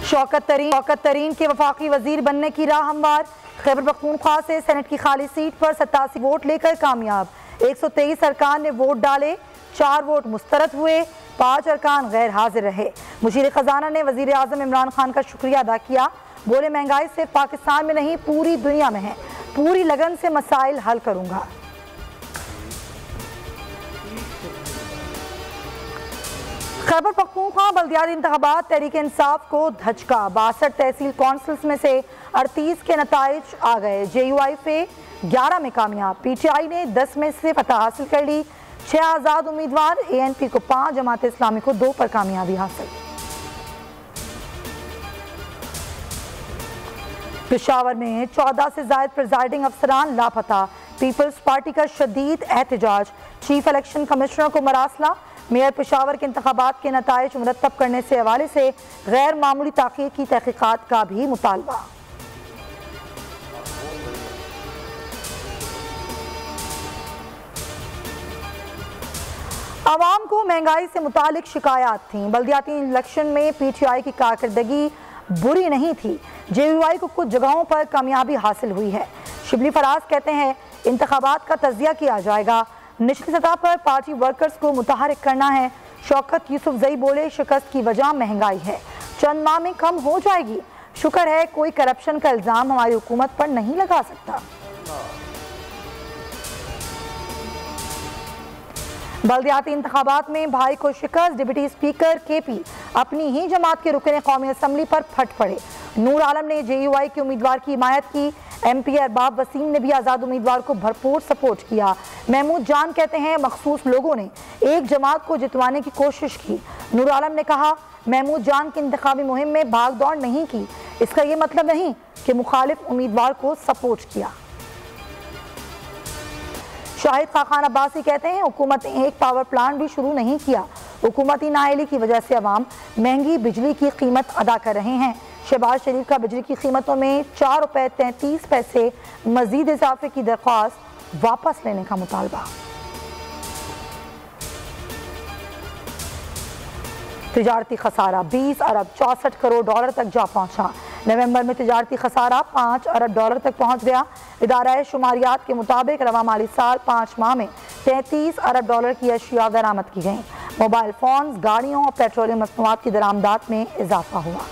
शौकत तरीन के वफाकी वजीर बनने की राह हमवार। खैबर पख्तूनख्वा से सेनेट की खाली सीट पर 87 वोट लेकर कामयाब। 123 अरकान ने वोट डाले, 4 वोट मुस्तरद हुए, 5 अरकान गैर हाजिर रहे। मुशीर खजाना ने वजीर आजम इमरान खान का शुक्रिया अदा किया। बोले, महंगाई सिर्फ पाकिस्तान में नहीं पूरी दुनिया में है, पूरी लगन से मसाइल हल करूंगा। खैबर पख्तूनख्वा बल्दियाती इंतखाबात तहरीक इंसाफ को धचका। 62 तहसील कौंसिल्स में से 38 के नताइज आ गए। JUIF 11 में कामयाब। PTI ने 10 में से फतह हासिल कर ली। 6 आज़ाद उम्मीदवार, ANP को 5, जमात इस्लामी को 2 पर कामयाबी हासिल। पेशावर में 14 से जायद प्रिजाइडिंग अफसरान लापता। पीपल्स पार्टी का शदीद एहतजाज। चीफ इलेक्शन कमिश्नर को मरासला। मेयर पेशावर के इंतखाबात के नताइज मुरतब करने से हवाले से गैर मामूली ताख़ीर की तहकीकात का भी मुतालबा। आवाम को महंगाई से मुतालिक शिकायत थी। बल्दियाती इलेक्शन में PTI की कारकर्दगी बुरी नहीं थी। JUI को कुछ जगहों पर कामयाबी हासिल हुई है। शिबली फराज कहते हैं, इंतखाबात का तजिया किया जाएगा। निचली सतह पर पार्टी वर्कर्स को मुतहरिक करना है। शौकत यूसुफजई बोले, शिकस्त की वजह महंगाई है, चंद माह में कम हो जाएगी। शुक्र है कोई करप्शन का इल्जाम हमारी हुकूमत पर नहीं लगा सकता। बल्दियाती इंतखाबात में भाई को शिकस्त। डिप्टी स्पीकर KP अपनी ही जमात के रुकने कौमी असम्बली पर फट पड़े। नूर आलम ने JUI के उम्मीदवार की हिमायत की। MP अरबाब वसीम ने भी आज़ाद उम्मीदवार को भरपूर सपोर्ट किया। महमूद जान कहते हैं, मखसूस लोगों ने एक जमात को जितवाने की कोशिश की। नूर आलम ने कहा, महमूद जान की इंतखाबी मुहिम में भाग दौड़ नहीं की, इसका ये मतलब नहीं कि मुखालिफ उम्मीदवार को सपोर्ट किया। शाहिद खान अब्बासी कहते हैं, हुकूमत ने एक पावर प्लांट भी शुरू नहीं किया। हुकूमती नाअहली की वजह से अवाम महंगी बिजली की कीमत अदा कर रहे हैं। शहबाज शरीफ का बिजली की कीमतों में 4 रुपये 33 पैसे मजीद इजाफे की दरख्वास्त वापस लेने का मुतालबा। तिजारती खसारा 20 अरब 64 करोड़ डॉलर तक जा पहुंचा। नवंबर में तिजारती खसारा 5 अरब डॉलर तक पहुंच गया। इदारा शुमारियात के मुताबिक रवा माली साल 5 माह में 33 अरब डॉलर की अशिया बरामद की गई। मोबाइल फोन, गाड़ियों और पेट्रोलियम मसनूआत की दरामदात में इजाफा हुआ।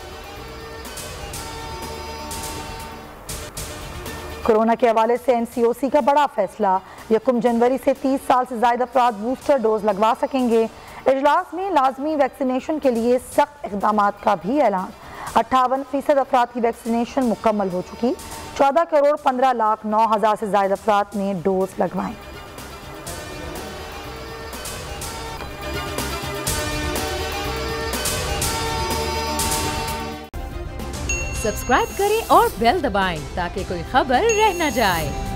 कोरोना के हवाले से NCOC का बड़ा फैसला। 1 जनवरी से 30 साल से ज्यादा अफराद बूस्टर डोज लगवा सकेंगे। इजलास में लाजमी वैक्सीनेशन के लिए सख्त इक़दाम का भी ऐलान। 58% अफराद की वैक्सीनेशन मुकम्मल हो चुकी। 14 करोड़ 15 लाख 9 हज़ार से ज्यादा अफराद ने डोज लगवाएं। सब्सक्राइब करें और बेल दबाएं ताकि कोई खबर रह न जाए।